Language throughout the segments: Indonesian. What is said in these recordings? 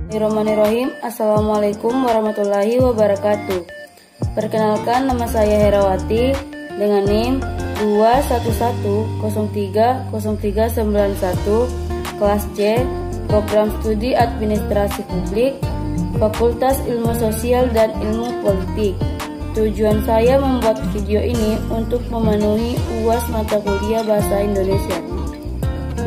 Bismillahirrahmanirrahim. Assalamualaikum warahmatullahi wabarakatuh. Perkenalkan, nama saya Herawati dengan NIM 211030391 kelas C, Program Studi Administrasi Publik, Fakultas Ilmu Sosial dan Ilmu Politik. Tujuan saya membuat video ini untuk memenuhi UAS mata kuliah Bahasa Indonesia.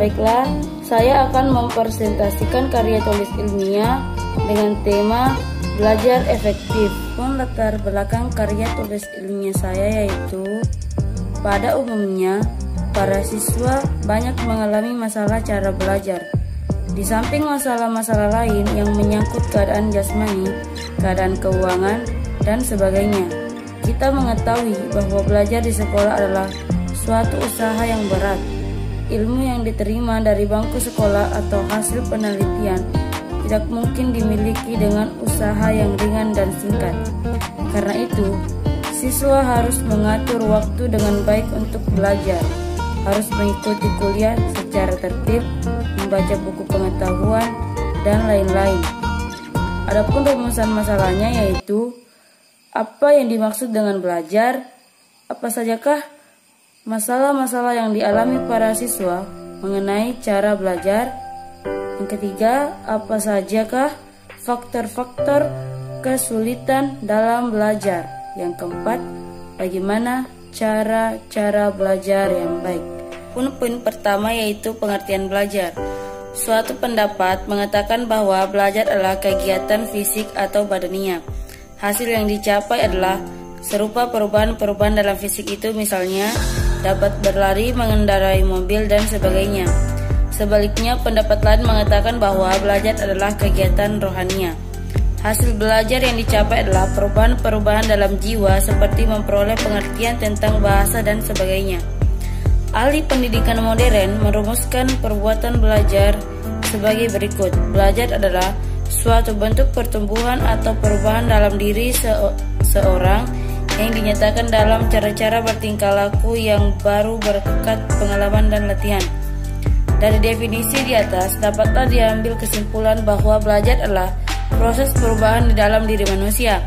Baiklah, saya akan mempresentasikan karya tulis ilmiah dengan tema belajar efektif. Latar belakang karya tulis ilmiah saya yaitu, pada umumnya para siswa banyak mengalami masalah cara belajar. Di samping masalah-masalah lain yang menyangkut keadaan jasmani, keadaan keuangan, dan sebagainya, kita mengetahui bahwa belajar di sekolah adalah suatu usaha yang berat. Ilmu yang diterima dari bangku sekolah atau hasil penelitian tidak mungkin dimiliki dengan usaha yang ringan dan singkat. Karena itu, siswa harus mengatur waktu dengan baik untuk belajar, harus mengikuti kuliah secara tertib, membaca buku pengetahuan, dan lain-lain. Adapun rumusan masalahnya yaitu, apa yang dimaksud dengan belajar? Apa sajakah masalah-masalah yang dialami para siswa mengenai cara belajar? Yang ketiga, apa sajakah faktor-faktor kesulitan dalam belajar? Yang keempat, bagaimana cara belajar yang baik? Poin pertama yaitu pengertian belajar. Suatu pendapat mengatakan bahwa belajar adalah kegiatan fisik atau badania. Hasil yang dicapai adalah serupa perubahan-perubahan dalam fisik itu, misalnya dapat berlari, mengendarai mobil, dan sebagainya. Sebaliknya, pendapat lain mengatakan bahwa belajar adalah kegiatan rohania. Hasil belajar yang dicapai adalah perubahan-perubahan dalam jiwa seperti memperoleh pengertian tentang bahasa dan sebagainya. Ahli pendidikan modern merumuskan perbuatan belajar sebagai berikut. Belajar adalah suatu bentuk pertumbuhan atau perubahan dalam diri seorang yang dinyatakan dalam cara-cara bertingkah laku yang baru berkat pengalaman dan latihan. Dari definisi di atas, dapatlah diambil kesimpulan bahwa belajar adalah proses perubahan di dalam diri manusia.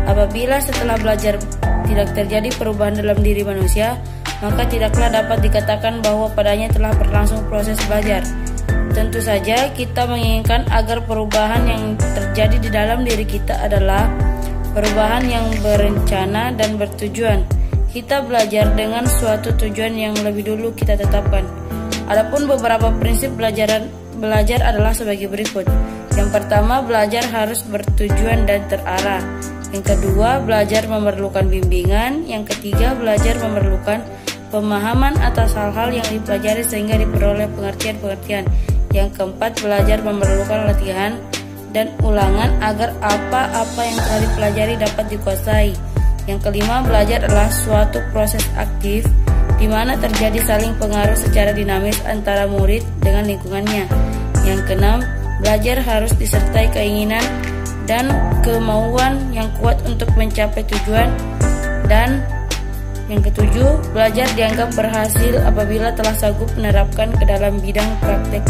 Apabila setelah belajar tidak terjadi perubahan dalam diri manusia, maka tidaklah dapat dikatakan bahwa padanya telah berlangsung proses belajar. Tentu saja kita menginginkan agar perubahan yang terjadi di dalam diri kita adalah perubahan yang berencana dan bertujuan. Kita belajar dengan suatu tujuan yang lebih dulu kita tetapkan. Adapun beberapa prinsip belajar adalah sebagai berikut. Yang pertama, belajar harus bertujuan dan terarah. Yang kedua, belajar memerlukan bimbingan. Yang ketiga, belajar memerlukan pemahaman atas hal-hal yang dipelajari sehingga diperoleh pengertian-pengertian. Yang keempat, belajar memerlukan latihan dan ulangan agar apa-apa yang telah dipelajari dapat dikuasai. Yang kelima, belajar adalah suatu proses aktif di mana terjadi saling pengaruh secara dinamis antara murid dengan lingkungannya. Yang keenam, belajar harus disertai keinginan dan kemauan yang kuat untuk mencapai tujuan. Dan yang ketujuh, belajar dianggap berhasil apabila telah sanggup menerapkan ke dalam bidang praktek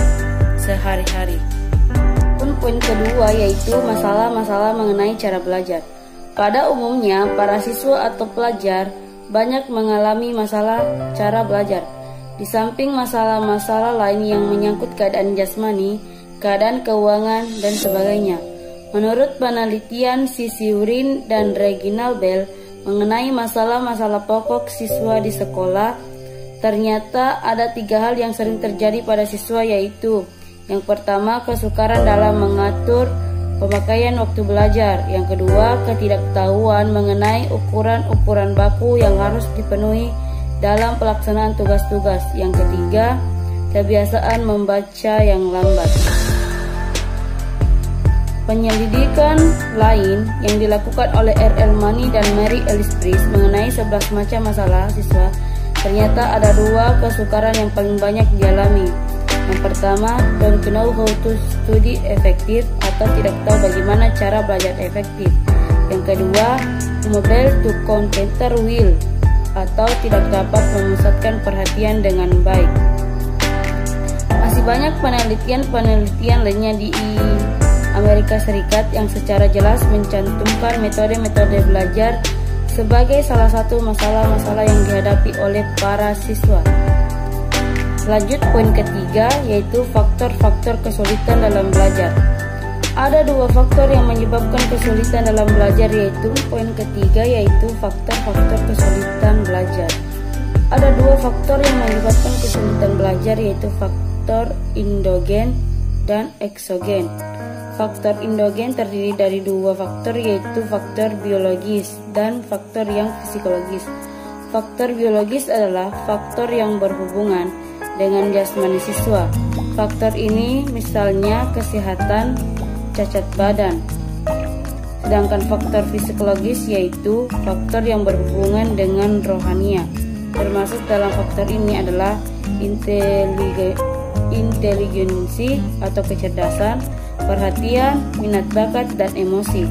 sehari-hari. Poin kedua yaitu masalah-masalah mengenai cara belajar. Pada umumnya, para siswa atau pelajar banyak mengalami masalah cara belajar. Di samping masalah-masalah lain yang menyangkut keadaan jasmani, keadaan keuangan, dan sebagainya. Menurut penelitian Sisi Urin dan Reginald Bell mengenai masalah-masalah pokok siswa di sekolah, ternyata ada 3 hal yang sering terjadi pada siswa, yaitu yang pertama, kesukaran dalam mengatur pemakaian waktu belajar. Yang kedua, ketidaktahuan mengenai ukuran-ukuran baku yang harus dipenuhi dalam pelaksanaan tugas-tugas. Yang ketiga, kebiasaan membaca yang lambat. Penyelidikan lain yang dilakukan oleh R.L. Money dan Mary Ellis Priest mengenai 11 macam masalah siswa, ternyata ada 2 kesukaran yang paling banyak dialami. Yang pertama, don't know how to study effective atau tidak tahu bagaimana cara belajar efektif. Yang kedua, unable to concentrate well atau tidak dapat memusatkan perhatian dengan baik. Masih banyak penelitian lainnya di Amerika Amerika Serikat yang secara jelas mencantumkan metode-metode belajar sebagai salah satu masalah-masalah yang dihadapi oleh para siswa. Lanjut poin ketiga, yaitu faktor-faktor kesulitan dalam belajar. Ada dua faktor yang menyebabkan kesulitan dalam belajar, yaitu poin ketiga, yaitu faktor-faktor kesulitan belajar. Ada dua faktor yang menyebabkan kesulitan belajar, yaitu faktor endogen dan eksogen. Faktor endogen terdiri dari dua faktor, yaitu faktor biologis dan faktor yang psikologis. Faktor biologis adalah faktor yang berhubungan dengan jasmani siswa. Faktor ini misalnya kesehatan, cacat badan. Sedangkan faktor psikologis yaitu faktor yang berhubungan dengan rohania. Termasuk dalam faktor ini adalah inteligensi atau kecerdasan, perhatian, minat bakat, dan emosi.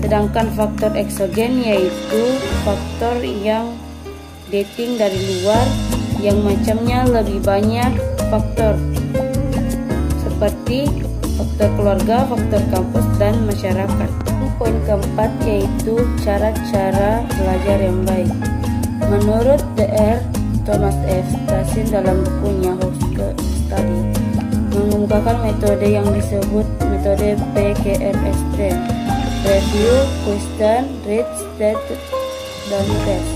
Sedangkan faktor eksogen yaitu faktor yang dating dari luar yang macamnya lebih banyak faktor, seperti faktor keluarga, faktor kampus, dan masyarakat. Poin keempat yaitu cara-cara belajar yang baik. Menurut Dr. Thomas F. Tassin dalam bukunya How to Study mengemukakan metode yang disebut metode PKRST: Review, Question, Read, State, dan Test.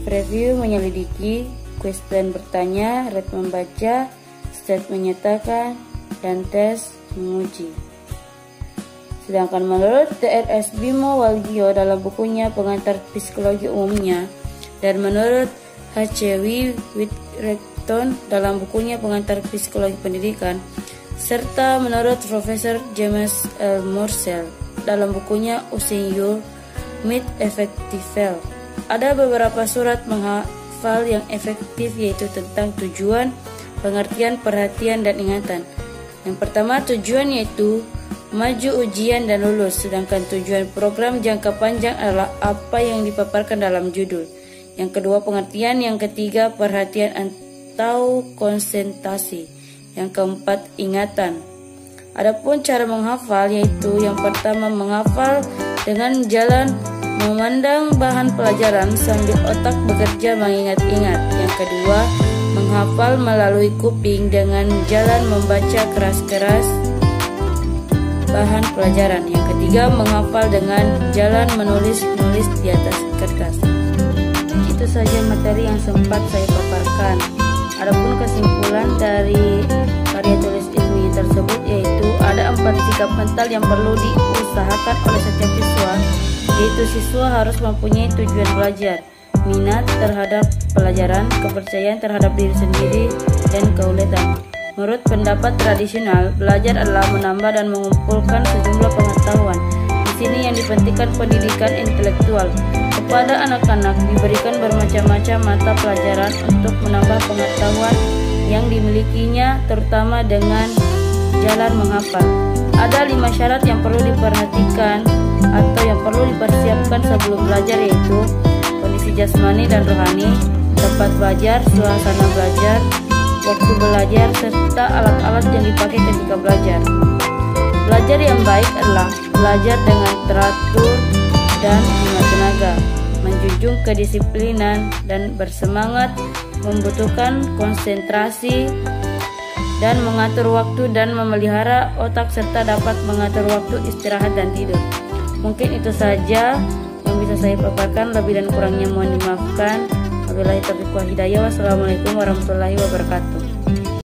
Review menyelidiki, Question bertanya, Read membaca, State menyatakan, dan Test menguji. Sedangkan menurut Dr. Bimo Walgio dalam bukunya Pengantar Psikologi Umumnya, dan menurut H.W. Whittington dalam bukunya Pengantar Psikologi Pendidikan, serta menurut Profesor James L. Morsell dalam bukunya Using Your Mind Effectively, ada beberapa surat menghafal yang efektif, yaitu tentang tujuan, pengertian, perhatian, dan ingatan. Yang pertama, tujuan yaitu maju ujian dan lulus, sedangkan tujuan program jangka panjang adalah apa yang dipaparkan dalam judul. Yang kedua, pengertian. Yang ketiga, perhatian atau konsentrasi. Yang keempat, ingatan. Adapun cara menghafal yaitu yang pertama, menghafal dengan jalan memandang bahan pelajaran sambil otak bekerja mengingat-ingat. Yang kedua, menghafal melalui kuping dengan jalan membaca keras-keras bahan pelajaran. Yang ketiga, menghafal dengan jalan menulis-nulis di atas kertas. Itu saja materi yang sempat saya paparkan. Adapun kesimpulan dari karya tulis ilmiah tersebut yaitu ada 4 sikap mental yang perlu diusahakan oleh setiap siswa, yaitu siswa harus mempunyai tujuan belajar, minat terhadap pelajaran, kepercayaan terhadap diri sendiri, dan keuletan. Menurut pendapat tradisional, belajar adalah menambah dan mengumpulkan sejumlah pengetahuan. Di sini yang dipentingkan pendidikan intelektual. Kepada anak-anak diberikan bermacam-macam mata pelajaran untuk menambah pengetahuan yang dimilikinya, terutama dengan jalan menghafal. Ada 5 syarat yang perlu diperhatikan atau yang perlu dipersiapkan sebelum belajar, yaitu kondisi jasmani dan rohani, tempat belajar, suasana belajar, waktu belajar, serta alat-alat yang dipakai ketika belajar. Belajar yang baik adalah belajar dengan teratur dan hemat tenaga, menjunjung kedisiplinan dan bersemangat, membutuhkan konsentrasi dan mengatur waktu dan memelihara otak, serta dapat mengatur waktu istirahat dan tidur. Mungkin itu saja yang bisa saya paparkan, lebih dan kurangnya mohon dimaafkan. Wabillahi taufiq wal hidayah. Wassalamualaikum warahmatullahi wabarakatuh.